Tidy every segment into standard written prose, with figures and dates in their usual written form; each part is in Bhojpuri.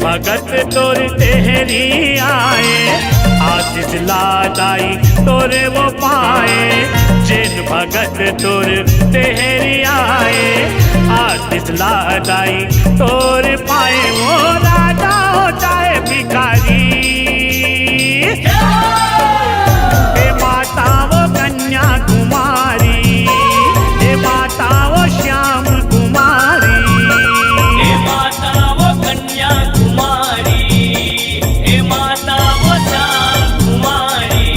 भगत तोर तेहरी आए, आशीष लादाई तोरे वो पाए। जिन भगत तोर तेहरी आए, आशीष लादाई तोर पाए। वो राजा हो चाहे भिखारी, हे माता वो कन्या कुमारी, हे माता वो श्याम कुमारी, हे माता वो कन्या कुमारी, हे माता वो श्याम कुमारी।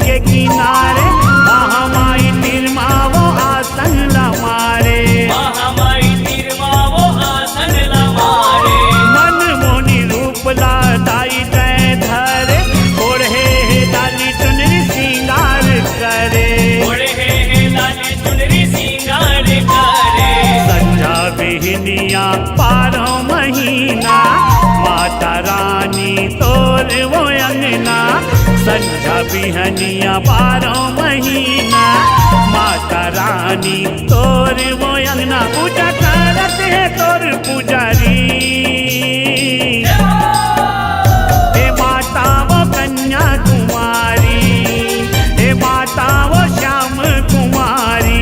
के किनारे महामाई तिरमा वो आसन लमारे, महामाई तिरमा वो आसन लमारे। मन मोनी रूप लादाई जय धरे, ओढ़े लाली चुनरी सिंगार करे, ओढ़े लाली चुनरी सिंगार करे। संझा बिहनिया पारो महीना, माता रानी तोर वो अंगना। संझा बिहनिया बारह महीना, माता रानी तोर वो अंगना। पूजा करत है तोर पुजारी, हे माता वो कन्या कुमारी, हे माता वो श्याम कुमारी।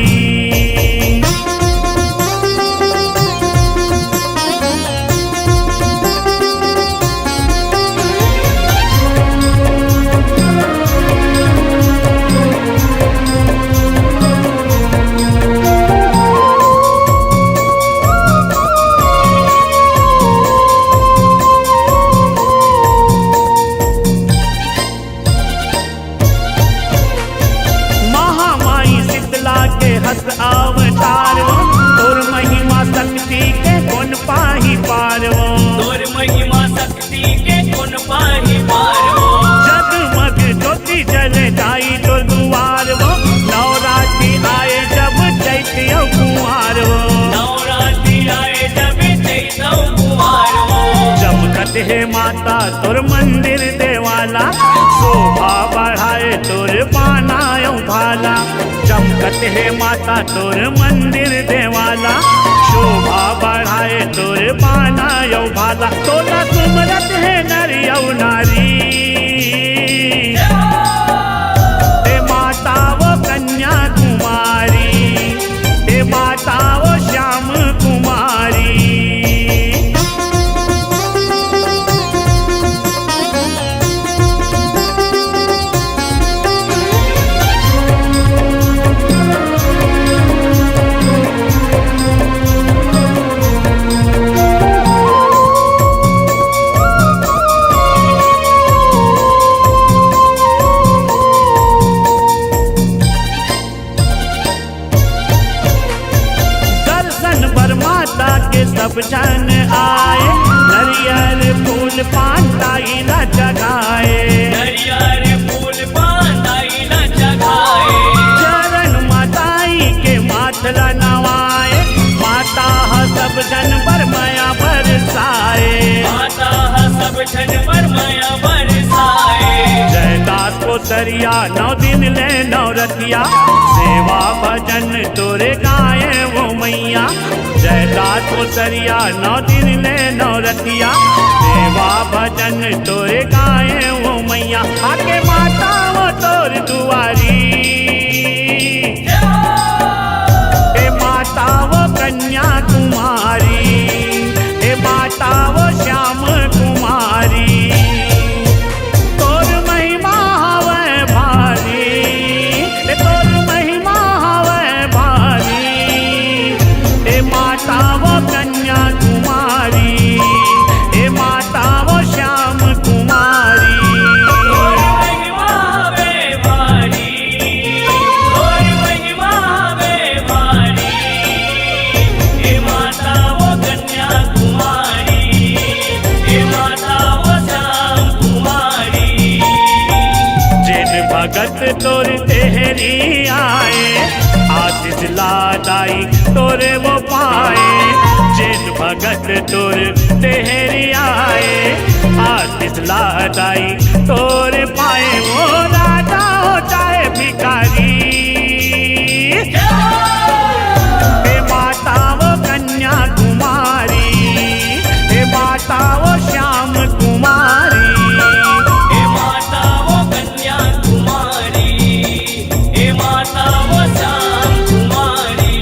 हस अवतार वो, तोर महिमा शक्ति के गुण पाही पारवो, तोर महिमा शक्ति के गुण पाही पारवो। जगमग ज्योति जल जाई तोर दुआर वो, नवरात्रि आए जब चैत्य कुमार वो, नवरात्रि आए जब चैत्य कुमार वो। चमकत है माता तोर मंदिर देवाला, शोभा बढ़ाए तोर पाना भाला। चमकत है माता तोर मंदिर देवाला, शोभा बढ़ाए तोर पाना यौ भाला। तोला सुमरत है नर यौ नारी, हे माता वो कन्या कुमारी, हे माता वो श्याम कुमारी। सब छन पर माया बरसाए। जयदास को सरिया 9 दिन ले 9 रतिया सेवा भजन तोरे गाए वो मैया। जयदास को सरिया 9 दिन ले 9 रतिया सेवा भजन तोरे गाए वो मैया। आके माता वो तोर दुआरी, हे माता वो कन्या कुमारी, हे माता वो श्याम कुमारी। तोर महिमा हवे भारी, हे तोर महिमा हवे भारी। हे माता वो कन्या कुमारी, हे माता वो श्याम कुमारी। तोर महिमा हवे भारी, तोर महिमा हवे भारी। हे माता वो कन्या कुमारी, हे माता वो श्याम कुमारी। जिन भगत तोर तेहरी आए आशीष लादाई तोरे वो पाए। जिन भगत तोर तेहरी आए आशीष लादाई तोरे पाए। वो राजा हो चाहे भिखारी, हे माता वो कन्या कुमारी, हे माता वो श्याम कुमारी। हे माता वो कन्या कुमारी, हे माता वो श्याम कुमारी।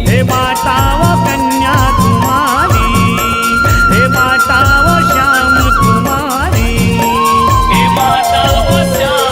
हे माता वो कन्या कुमारी, हे माता वो श्याम कुमारी। हे माता वो श्याम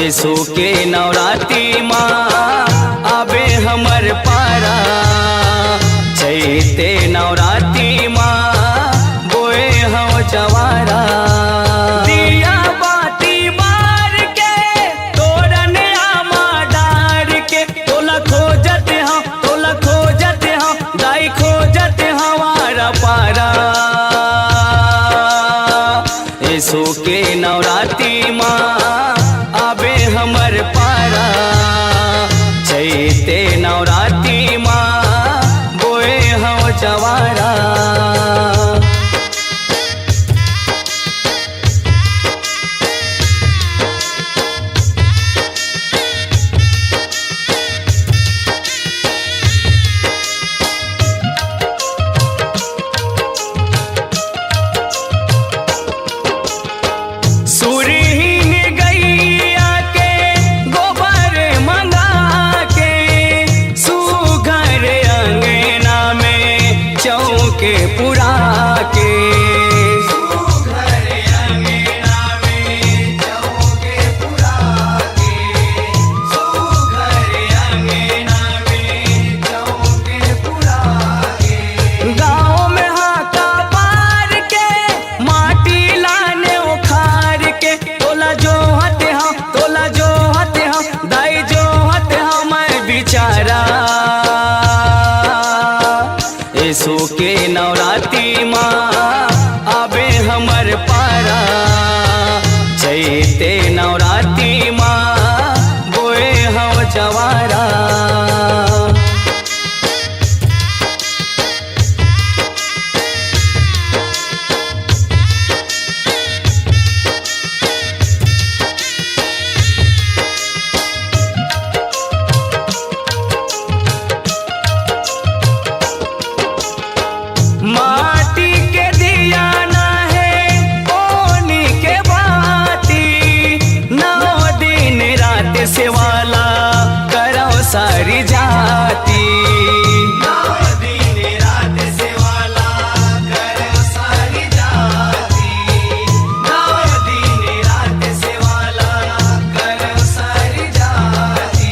यीशु के नवरात्रि माँ आबे हमर पारा चैते नवरात्रि माँ बोए हम जवारा दिया बाती मार के तोरन आमा डार के तोला खोजत हम दाई खोजत हमारा पारा यीशु के नवरात्रि माँ आबे हमर पारा चैते नवरात्रि माँ बोए हम जवारा के पुरा के गाँव में हाका पार के माटी लाने उखाड़ के तोला जो हते हम दाई जो हते हम मैं बिचारा यीशु के नवरात्रि माँ आबे हमर पारा चैते नवरात्रि माँ बोए हम जवारा माटी के दिया ना है ओनी के बाती 9 दिन रात से वाला करो सारी जाती 9 दिन रात से वाला करो सारी जाती 9 दिन रात से वाला करो सारी जाती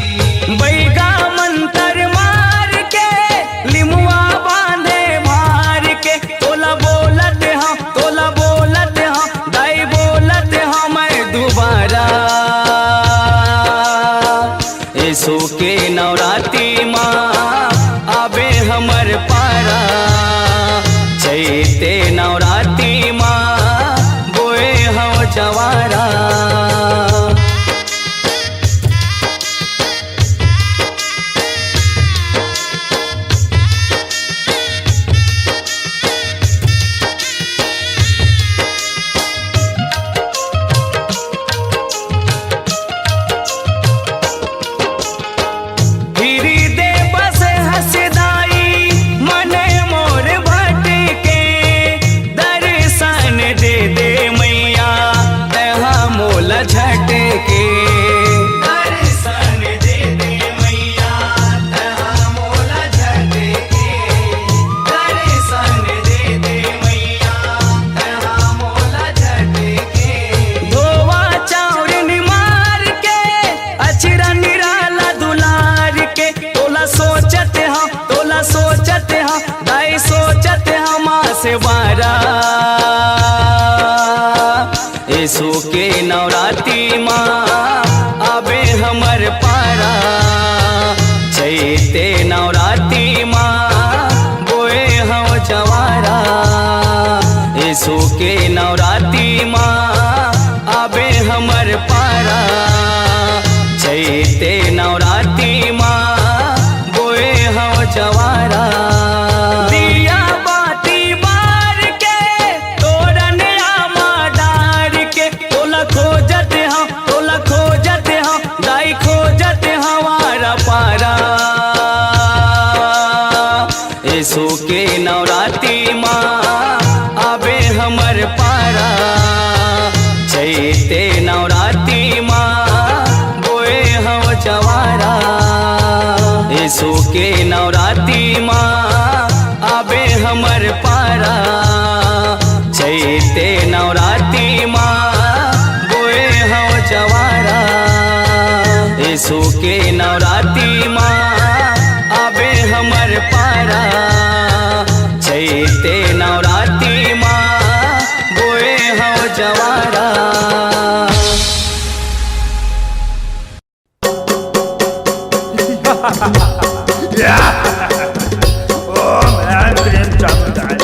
बैगा मंत्र मार के लिमुआ बांधे तोला बोलत हम दाई बोलत हम दोबारा यीशु के नवरात्रि माँ आबे हमर पारा चैते नवरात्रि माँ बोए हम जवारा झटके दर्शन दे दे मैया तहाँ मोला झटके दर्शन दे दे मैया तहाँ मोला झटके धोवा चाउर निमार के अचरा निराला दुलार के तोला सोचते हम दाई सोचते हम से बारा यीशु के नवरात्रि माँ आबे हमर पारा चैते नवरात्रि माँ बोए हम जवारा यीशु के नवरात्रि माँ आबे हमर पारा चैते नवरात्रि माँ बोए हम जवारा दिया बाती बार के तोरन आमा डार के तोला खोजत हम दाई खोजत हमारा पारा असो के नवरात्रि माँ आबे हमर पारा चैते नवरात्रि माँ बोए हो जवारा Oh man, Prem Chamdar.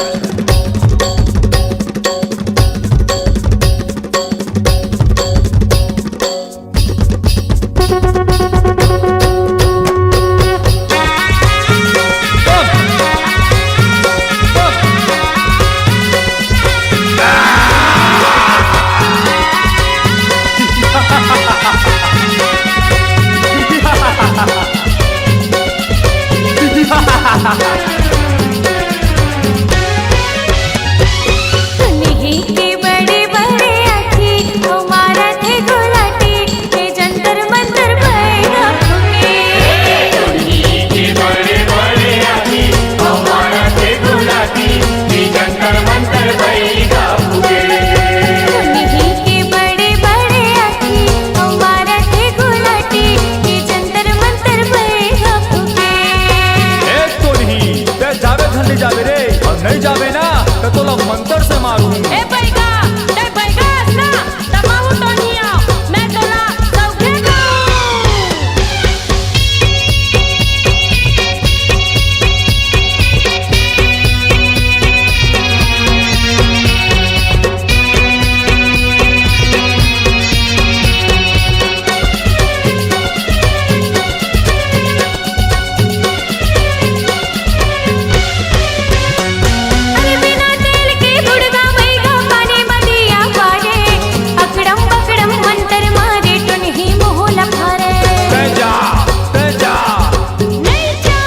तुन्ही के बड़े बड़े आँखी हमारा थे गुलाटी के जंतर मंतर भैया फूके तुन्ही के बड़े बड़े आँखी हमारा थे गुलाटी की जंतर मंतर भैया फूके तुन्ही के बड़े बड़े आँखी हमारा थे गुलाटी के जंतर मंतर भैया फूके जावे धनी जावे रे और नहीं जावे ना तो तोला मंत्र से मारू ए बैगा ना तमाहू तो नहीं आओ मैं तोला सौखे अरे बिना तेल के बुड़गा मैगा पानी मदिया पारे अकड़म बकड़म मंतर मारे टुनही मोहला फारे तेजा नहीं जा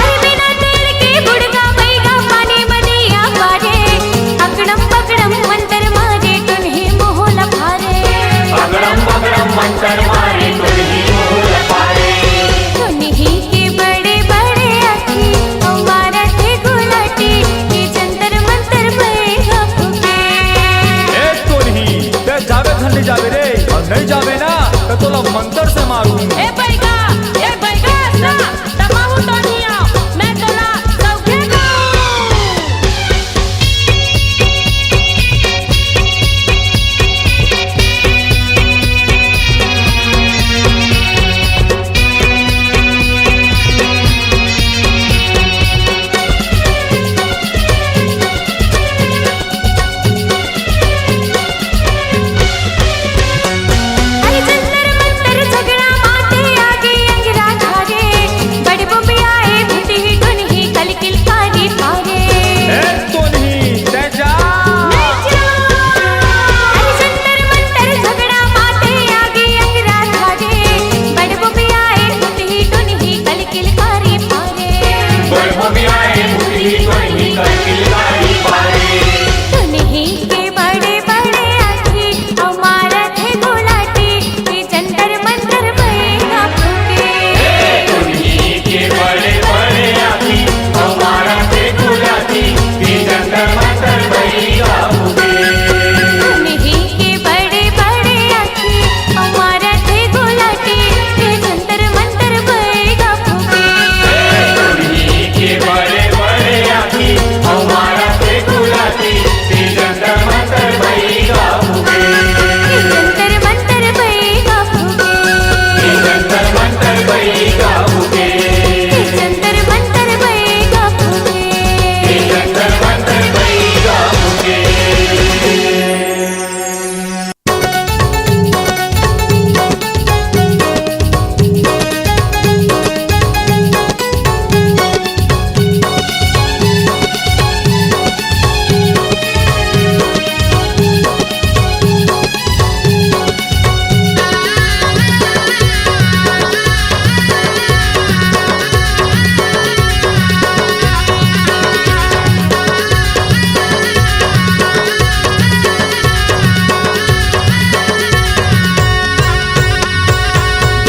अरे बिना तेल के बुड़गा मैगा पानी मदिया पारे अकड़म बकड़म मंतर मारे टुनही मोहला फारे अगड़म बगड़म मंतर मारे तुन्ही मोहल पारे टुनही के बड़े बड़े आँखी हमारा थे गुलाटी के जंतर मंतर भैया फूके ए तोरी ते जावे धनी जावे रे और नहीं जावे ना तो तोला मंत्र से मारू ए बैगा ना तमाहू तो नहीं आओ मैं तोला सौखे अरे जंतर मंतर झगड़ा माथे आगे अंगरा धारे बड़े बुबिया ए भिटी टुनही कलकिल कारी थारे ए तोरी तेजा अरे जंतर मंतर झगड़ा माथे आगे अंगरा धारे बड़े बुबिया ए भिटी टुनही कलकिल कारी थारे आए मुझी तुन्ही कर किलकारी पारे टुनही के बड़े बड़े आँखी हमारा थे गुलाटी के जंतर मंतर भैया फूके तुन्ही के बड़े बड़े आँखी हमारा थे गुलाटी की जंतर मंतर भैया फूके तुन्ही के बड़े बड़े आँखी हमारा थे गुलाटी के जंतर मंतर भैया फूके तुन्ही के बड़े बड़े आँखी हमारा थे गुलाटी की जंतर मंतर भैया फूके जंतर मंतर भैया फूके की जंतर मंतर भैया फूके जंतर मंतर भैया फूके की जंतर मंतर भैया फूके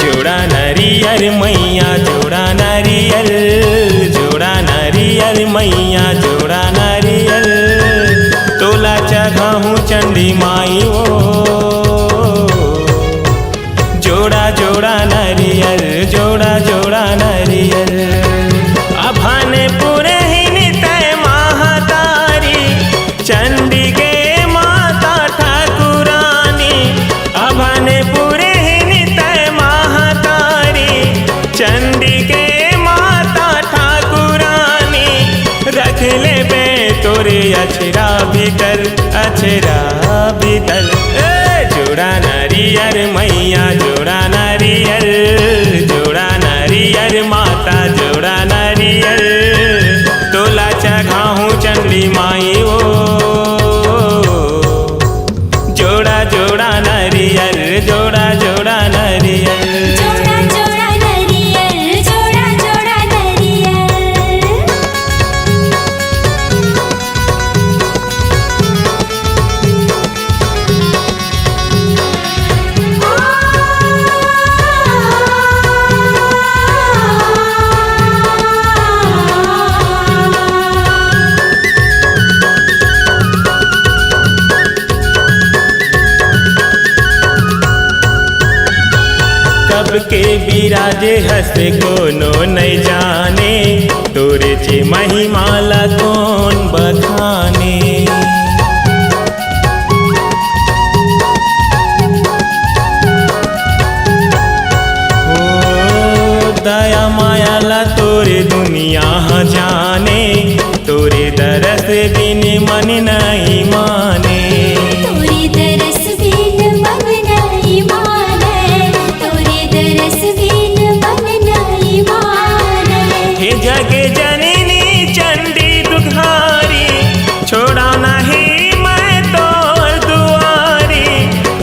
जोड़ा नारियल मैया जोड़ा नारियल मैया जोड़ा नारियल तोला चढ़ाहूँ चंडी माई ओ जोड़ा जोड़ा जोड़ा नारियर मैया जोड़ा नारियर, जोड़ा नारियर माता जोड़ा नारियर, तोला चढ़ाऊं चंडी माई वो, जोड़ा जोड़ा नारियर, जोड़ा जोड़ा नारियर। जोड़ा जोड़ा नारियल, जोड़ा जोड़ा नारियल। कब के बिराजे हंसे कोनो नहीं जाने, तोरे चे महिमाला कौन बखाने। ओ दया मायाला तोरे दुनिया जाने, तोरे दरस बिन मन नहीं माने। तोरे दरस बिन मन नहीं माने, तोरे दरस बिन मन नहीं माने। हे जगे जननी चंडी दुखारी, छोड़ा नहीं मैं तोर दुआरी,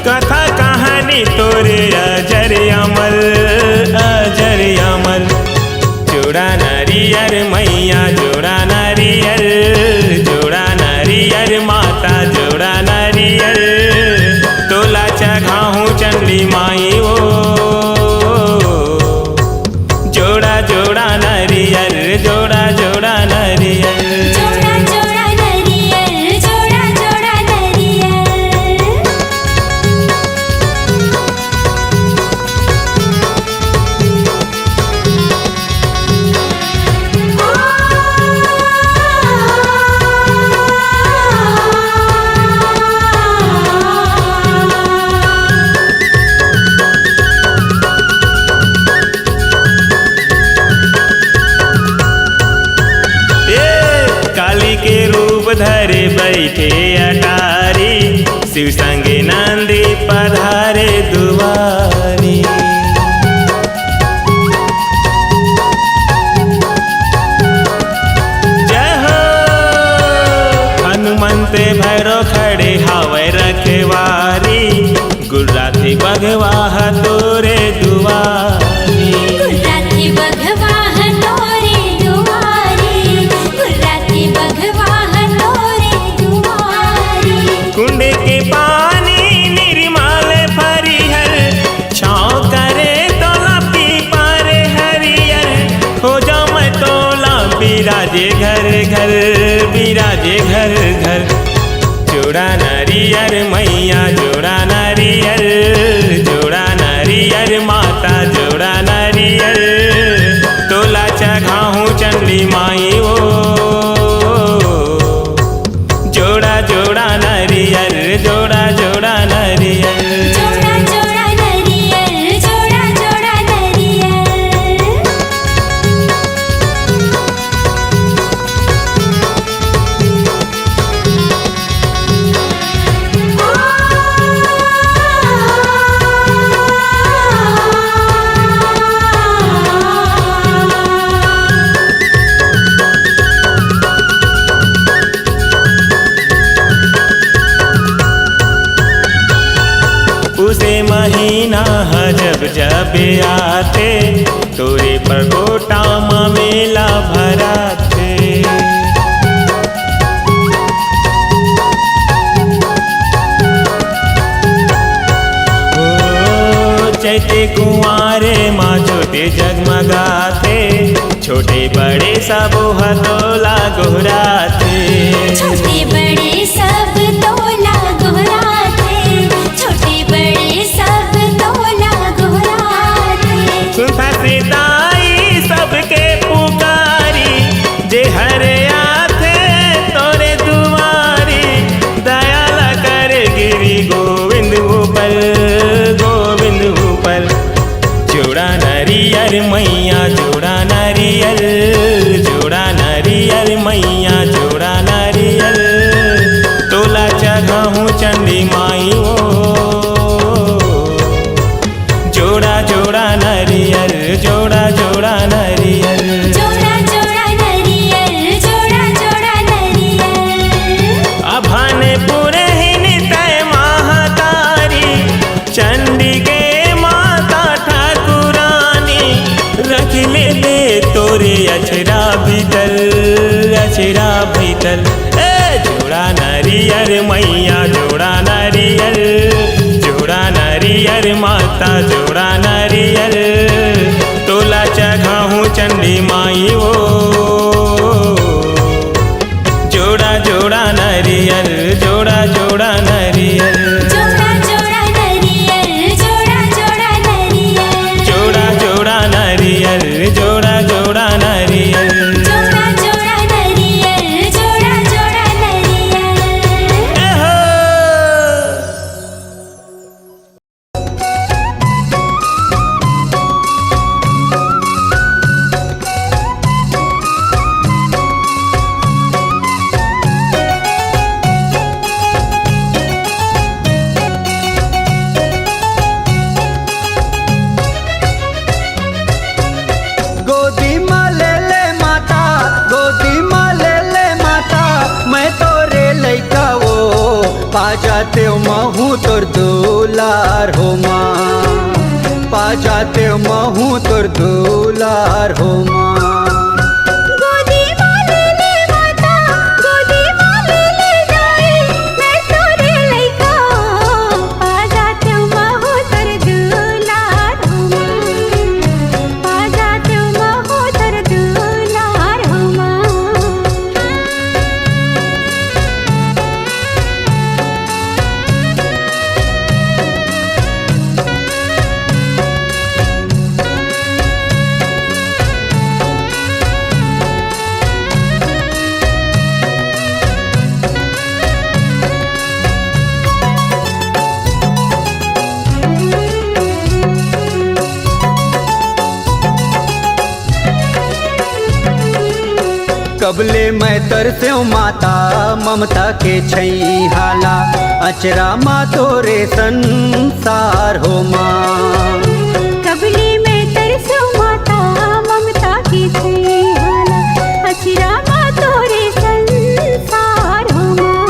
कथा कहानी तोरे अजर अमर, अजर अमर। जोड़ा नारियर मैया जोड़ा नारियर, जोड़ा नारियर माता जोड़ा नारियर, तोला चढ़ाऊं चंडी माई वो, जोड़ा जोड़ा नारियर, जोड़ा जोड़ा नारियर। जोड़ा जोड़ा नारियल, जोड़ा जोड़ा नारियल। काली के रूप धरे बैठे अटारी, शिव संगे नंदी पधारे दुआरी। जय हो हनुमंत भैरो खड़े हावे रखवारी, गुर्राती बघवा तोरे दुआरी। गुर्राती बघवा तोरे दुआरी, गुर्राती बघवा तोरे दुआरी। कुंड के पानी निर्मल हरिहर, छाँव करे तोला पीपारे हरियर, हो जा मैं तोला बिराजे घर घर, बिराजे घर घर। जोड़ा नारियर मैया जोड़ा नारियर, जोड़ा नारियर माता जोड़ा नारियर, तोला चढ़ाऊं चंडी माई वो, जोड़ा जोड़ा नारियर, जोड़ा जोड़ा नारियर। जोड़ा जोड़ा नारियल, जोड़ा जोड़ा नारियल। उसे महीना जब जब आते, तोरे पर गोटा मेला भराते। ओ चैते कुंवारे माँ छोटे जगमगाते, छोटे बड़े सब हथोला गोहराते। छोटे बड़े सब तोला गोहराते, छोटे बड़े सब तोला गोहराते। सुनता से दाई सबके पुकारी, जे हरे आथे तोरे दुआरी, दयाला कर गिरी गोविंद ऊपर, गोविंद ऊपर। जोड़ा नारियर मैया जोड़ा नारियर, जोड़ा नारियर मैया जोड़ा नारियर, तो नरियर माता जोड़ा नरियर तोला चघाहू चंडी माई वो जोड़ा जोड़ा नरियर जोड़ा जोड़ा नरियर जोड़ा जोड़ा नरियल जोड़ा जोड़ा नरियल जोड़ा जोड़ा नरियर जोड़ा जोड़ा नरियर जोड़ा जोड़ा नरियल जोड़ा जोड़ा नरियल एहो! गोदी माँ ले ले माता, गोदी माँ ले ले माता, मैं तोरे लइका वो पा जाते हो महू तोर दुलार हो माँ, पा जाते हो महू तोर दुलार हो माँ। गोदी माँ ले ले माता गोदी माँ ले ले जाए मैं तोरे लइका पा जाते हूँ महू तर दुलार हो माँ पा जाते हूँ महू तर दुलार हो माँ कबले मैं तरसे माता ममता के छई हाला, अचरा माँ तोरे संसार हो माँ। कबली में तरसो माता ममता की छेहाला अचिरा माँ तोरे संसार हो माँ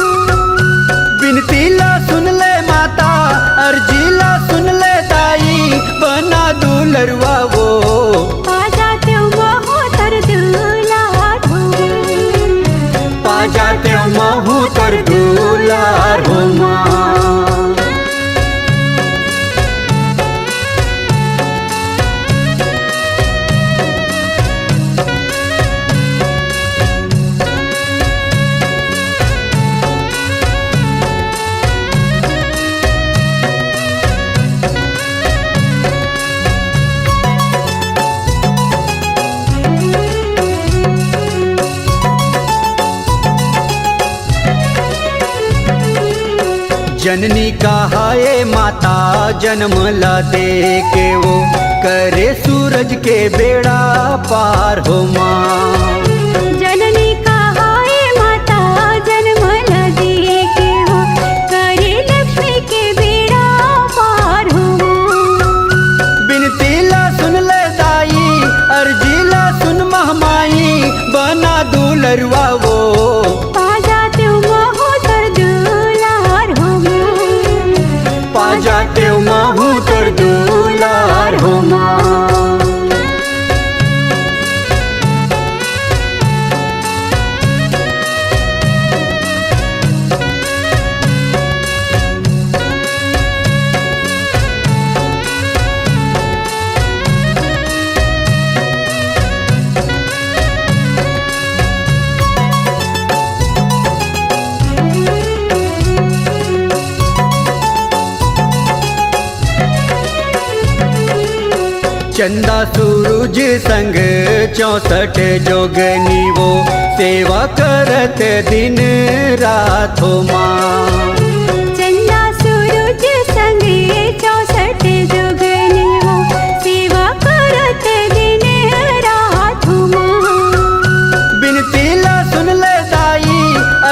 बिनती ला सुन ले माता, अर्जी ला सुन ले दाई, बना दुलरवा वो पा जाते हो महू तर दुलार हो पा जाते हो महू तर दुलार हो माँ। जननी कहाए माता जन्म ला दे के वो करे सूरज के बेड़ा पार हो माँ। जननी कहाए माता जन्म ला दे के हो करे लक्ष्मी के बेड़ा पार हो माँ बिनती ला सुन ले दाई, अर्जी ला सुन महमाई, बना दुलरवा वो पा जाते हो महू तर दुलार हो माँ पा जाते हो महू तर दुलार हो माँ। चंदा सूरज संग 64 जोगनी वो सेवा करत दिन रात हो माँ। चंदा सूरज संगे 64 जोगनी हो सेवा करत दिन रात हो माँ बिनती ला सुन ले दाई,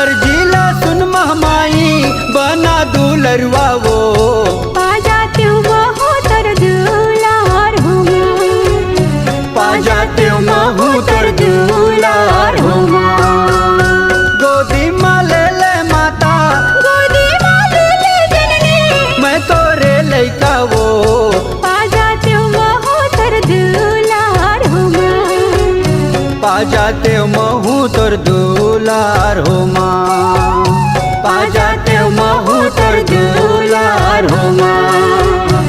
अर्जी ला सुन महमाई, बना दुलरवा वो पा जाते हो महू तर दुलार हो माँ पा जाते हो महू तर दुलार हो माँ। गोदी माँ ले ले माता, गोदी माँ ले ले जननी मैं तोरे लइका वो पा जाते हो महू तर दुलार हो माँ पा जाते हो महू तर दुलार हो माँ। पा जाते हो महू तर दुलार हो माँ।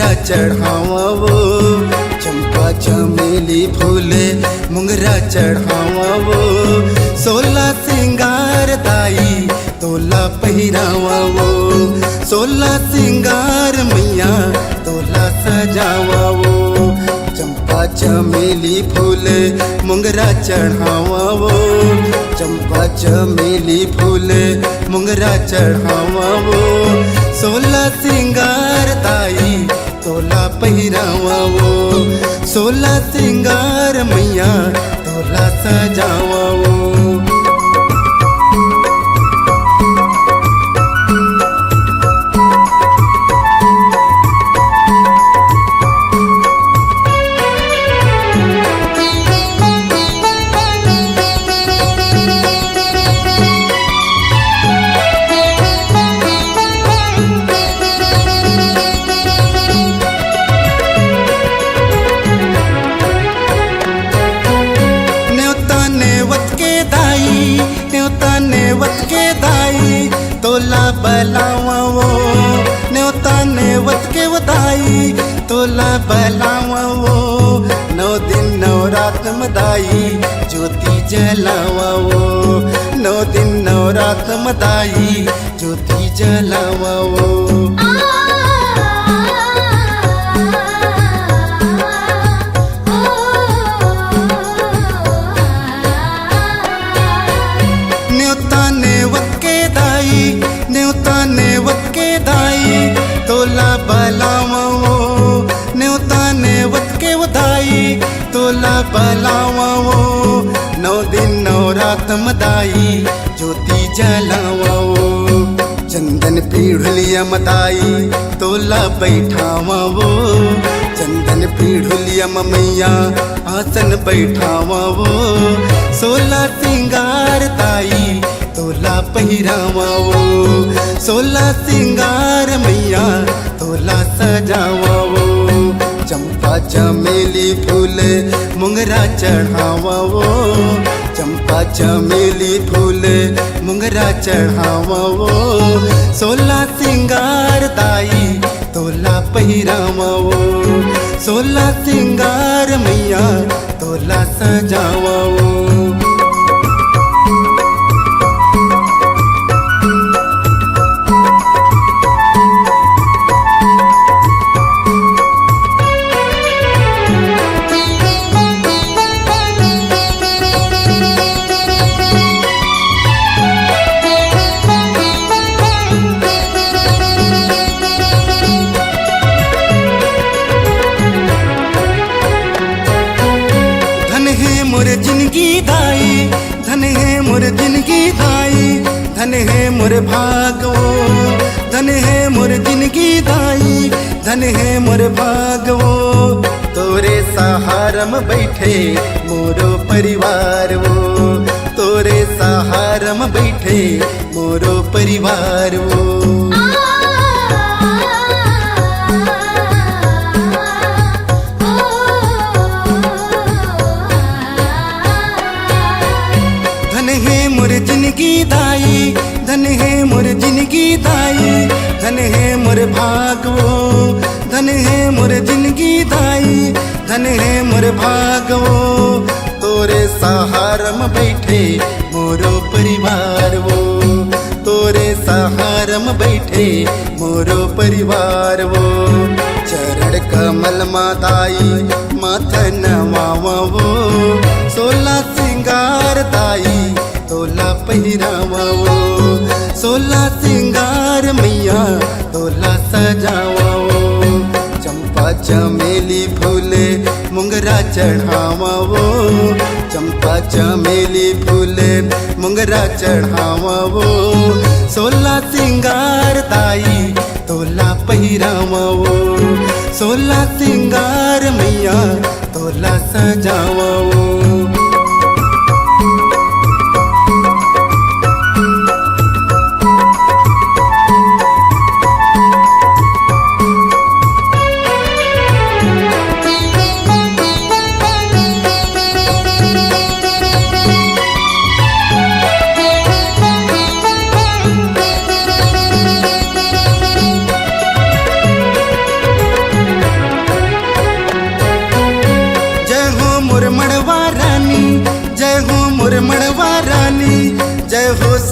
मुंगरा चढ़ावा वो चंपा चमेली फूले मुंगरा चढ़ावा वो 16 सिंगार दाई तोला पहिरावा वो 16 सिंगार मैया तोला सजावा वो चंपा चमेली फूले मुंगरा चढ़ावा वो चंपा चमेली फूले मुंगरा चढ़ावा वो 16 सिंगार दाई तोला पहिरावा वो 16 सिंगार मैया तोला सजावा वो तोला बलावा वो न्योता नेवत के वदाई तोला बलावा वो 9 दिन 9 रात मदाई ज्योति जलावा वो 9 दिन 9 रात मदाई ज्योति जलावा वो न्योता नेवत के दाई तोला बलावा वो न्योता नेवत के वदाई तोला बलावा वो 9 दिन 9 रात मदाई ज्योति जलावा वो चंदन पीढ़ुलिया मदाई तोला बैठावा वो चंदन पीढ़ुलिया मैया आसन बैठावा वो 16 सिंगार दाई तोला पहिरावा वो 16 सिंगार मैया तोला सजावा वो चंपा चमेली फूले मुंगरा चढ़ावा वो चंपा चमेली फूले मुंगरा चढ़ावा वो 16 सिंगार दाई तोला पहिरावा वो 16 सिंगार मैया तोला सजावा वो जिंदगी दाई धन है मोर जिंदगी दाई धन है मोर भागो धन है मोर जिंदगी दाई धन है मोर भागो तोरे सहारम बैठे मोरो परिवार वो तोरे सहारम बैठे मोरो परिवार वो जिंदगी दाई धन है मोर जिंदगी दाई धन है मोर भागो धन है मोर जिंदगी दाई धन है मोर भागो तोरे सहारम बैठे मोरो परिवार वो तोरे सहारम बैठे मोरो परिवार वो चरण कमल मादाई माथन नवावा वो 16 सिंगार दाई तोला पहिरावा वो 16 सिंगार मैया तोला सजावा वो चंपा चमेली फूले मुंगरा चढ़ावा वो चंपा चमेली फूले मुंगरा चढ़ावा वो 16 सिंगार दाई तोला पहिरावा वो 16 सिंगार मैया तोला सजावा वो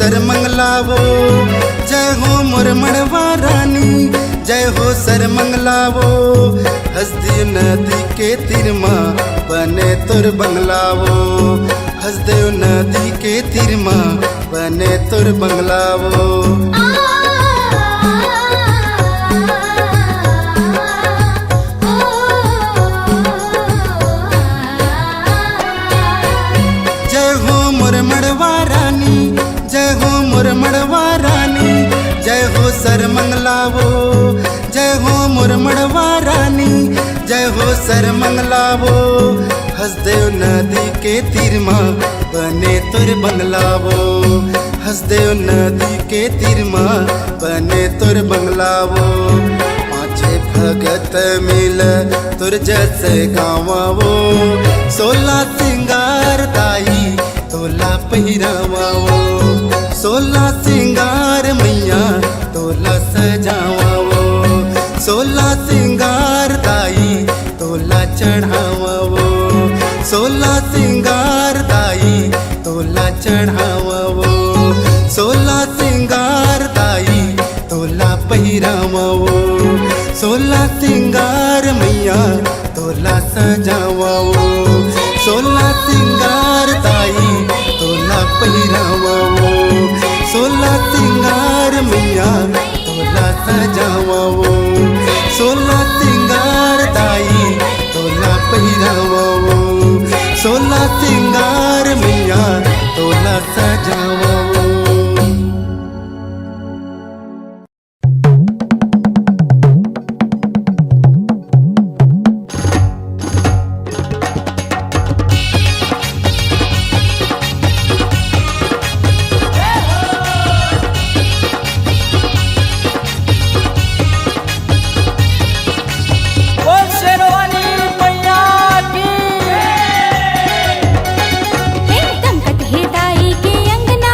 सर मंगलावो, जय हो मोर मड़वा रानी, जय हो सर मंगलावो। हसदेव नदी के तीर माँ बने तोर बंगलावो, हसदेव नदी के तीर माँ बने तोर बंगलावो। जय हो मोर मड़वा रानी, जय हो मोर मड़वा रानी, जय हो सर मंगलावो, जय हो मोर मड़वा रानी, जय हो सर मंगलावो। हसदेव नदी के तीर माँ बने तोर बंगलावो, हसदेव नदी के तीर माँ बने तोर बंगलावो। पाँचे भगत मिल तुर जैसे गावावो, 16 सिंगार दाई तोला पहिरावावो, 16 सिंगार मैया तोला सजावावो, 16 सिंगार दाई तोला चढ़ावावो, 16 सिंगार दाई तोला चढ़ावावो, 16 सिंगार दाई तोला पहिरावावो, 16 सिंगार मैया तोला सजावावो, 16 सिंगार दाई तोला पहिरावावो, 16 सिंगार मैया तोला सजावावो, 16 सिंगार दाई तोला पहिरावावो, 16 सिंगार मैया तोला सजावावो। बोल शेरवाली मैया की। दमकत है दाई के अंगना,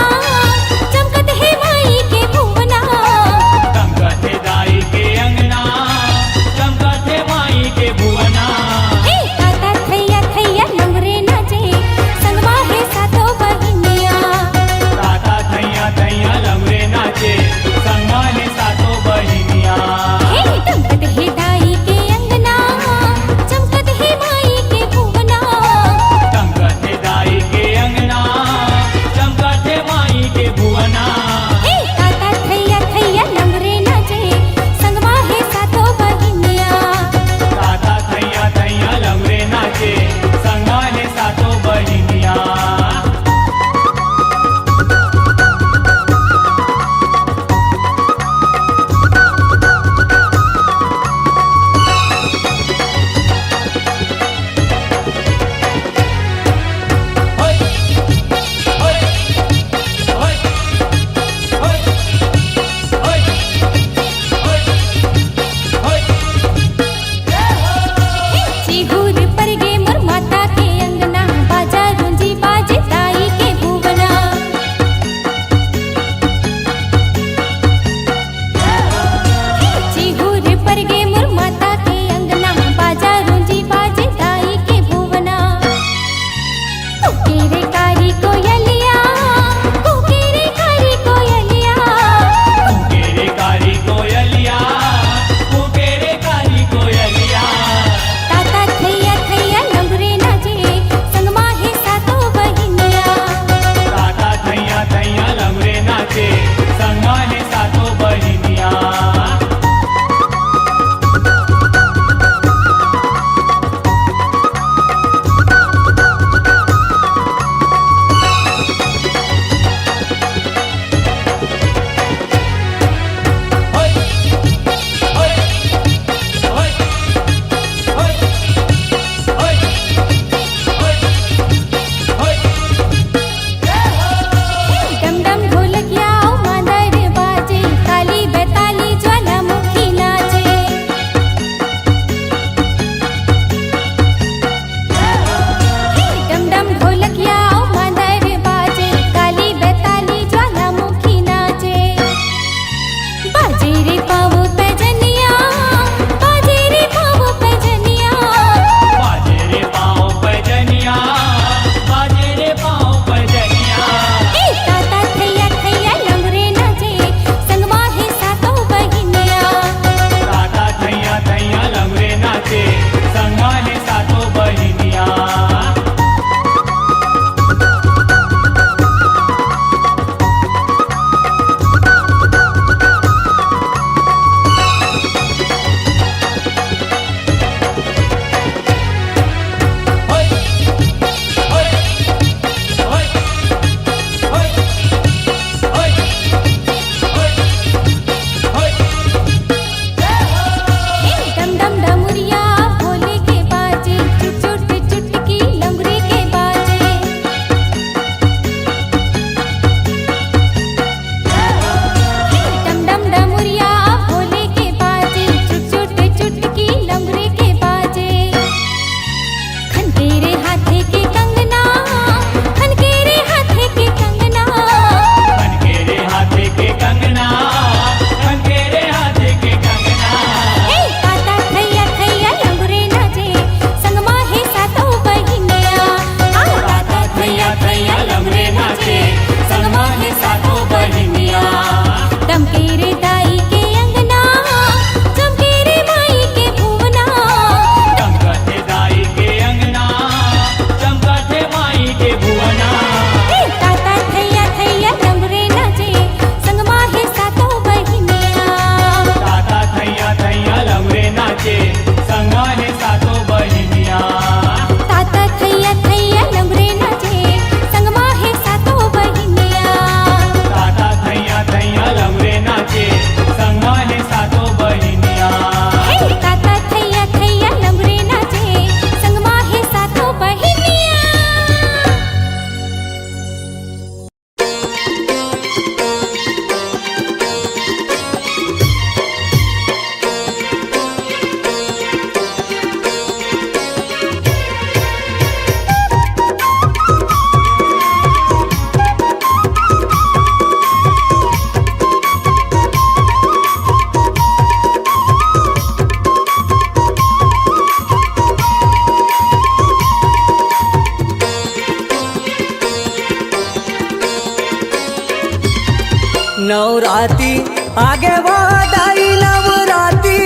नवराती आगे वो दाई नवराती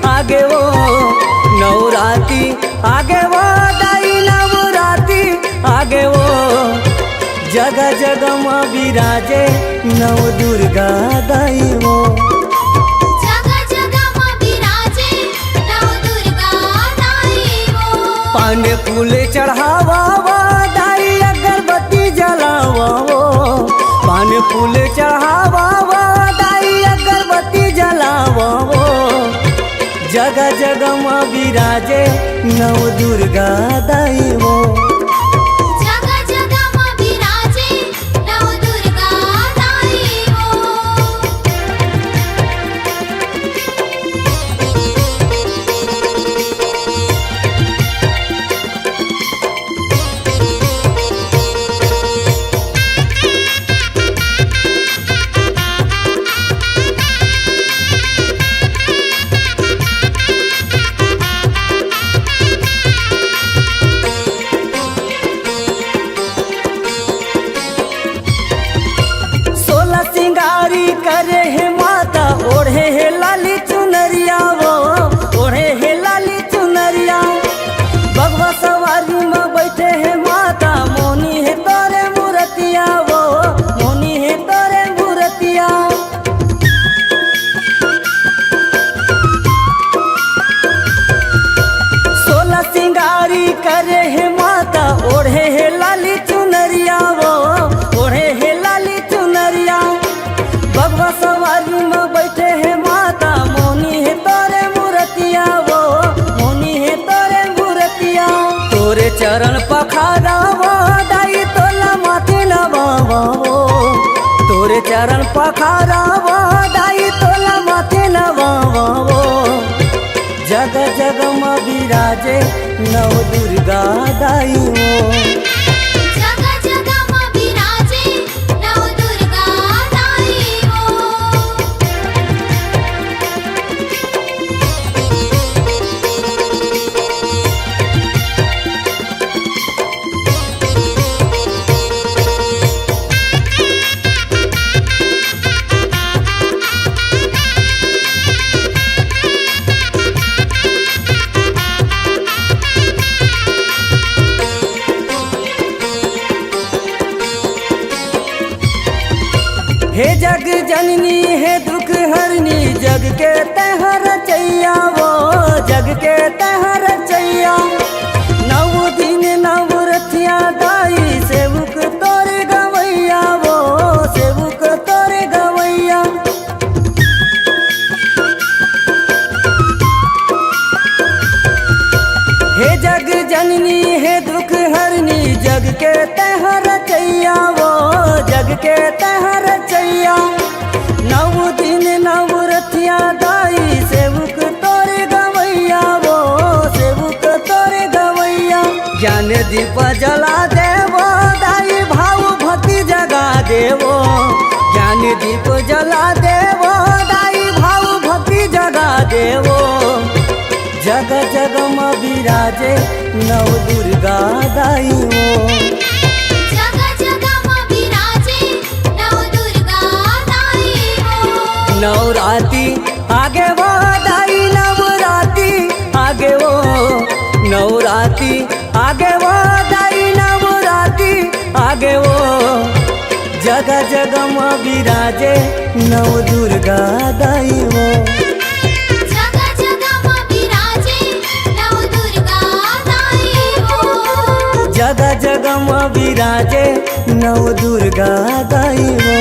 आगे वो नवराती आगे वो दाई नवराती आगे वो जगह जगह माँ विराजे नव दुर्गा दाई वो जगह जगह माँ विराजे नव दुर्गा दाई वो पान फूल चढ़ावा वो दाई अगरबत्ती जलावा वो पान फूल चढ़ावा वो दाई अगरबत्ती जलावा वो जगह जगह माँ विराजे नव दुर्गा दाई वो जगह जगह माँ विराजे नव दुर्गा दाई वो सोलह सिंगारी करे है माता ओढ़े है लाली चुनरिया वो ओढ़े है लाली चुनरिया भगवा सवारी में बैठे है माता मोनी है तोरे मूर्तिया वो मोनी है तोरे मूर्तिया सोलह सिंगारी करे है माता ओढ़े है लाली चुनरिया वो ओढ़े है लाली चुनरिया भगवा सवारी में बैठे है माता मोनी है तोरे मूर्तिया वो मोनी है तोरे मूर्तिया तोरे चरण पखारा वो दाई तोला माथे नवावा वो तोरे चरण पखारा वो दाई तोला माथे नवावा वो जगह जगह माँ विराजे नव दुर्गा दाई वो जगह जगह माँ विराजे नव दुर्गा दाई वो हे जग जननी है दुख हरनी जग के तहर चैया वो जग के तहर चैया नव दिन नव रथिया दाई सेवक तोरे गवैया वो सेवक तोरे गवैया हे जग जननी है दुख हरनी जग के तहर चैया वो जग के तहर चैया नव दिन नव रथिया दाई सेवक तोरे गवैया वो सेवक तोरे गवैया ज्ञान दीप जला देवो दाई भाव भक्ति जगा देवो ज्ञान दीप जला देवो दाई भाव भक्ति जगा देवो जगह जगह माँ विराजे नव दुर्गा दाई वो जगह जगह माँ विराजे नव दुर्गा दाई वो नवराती आगे वो दाई नवराती आगे वो नवराती आगे वो दाई नवराती आगे वो जगह जगह माँ विराजे नव दुर्गा दाई वो जगह जगह माँ विराजे नव दुर्गा दाई वो जगह जगह माँ विराजे नव दुर्गा दाई वो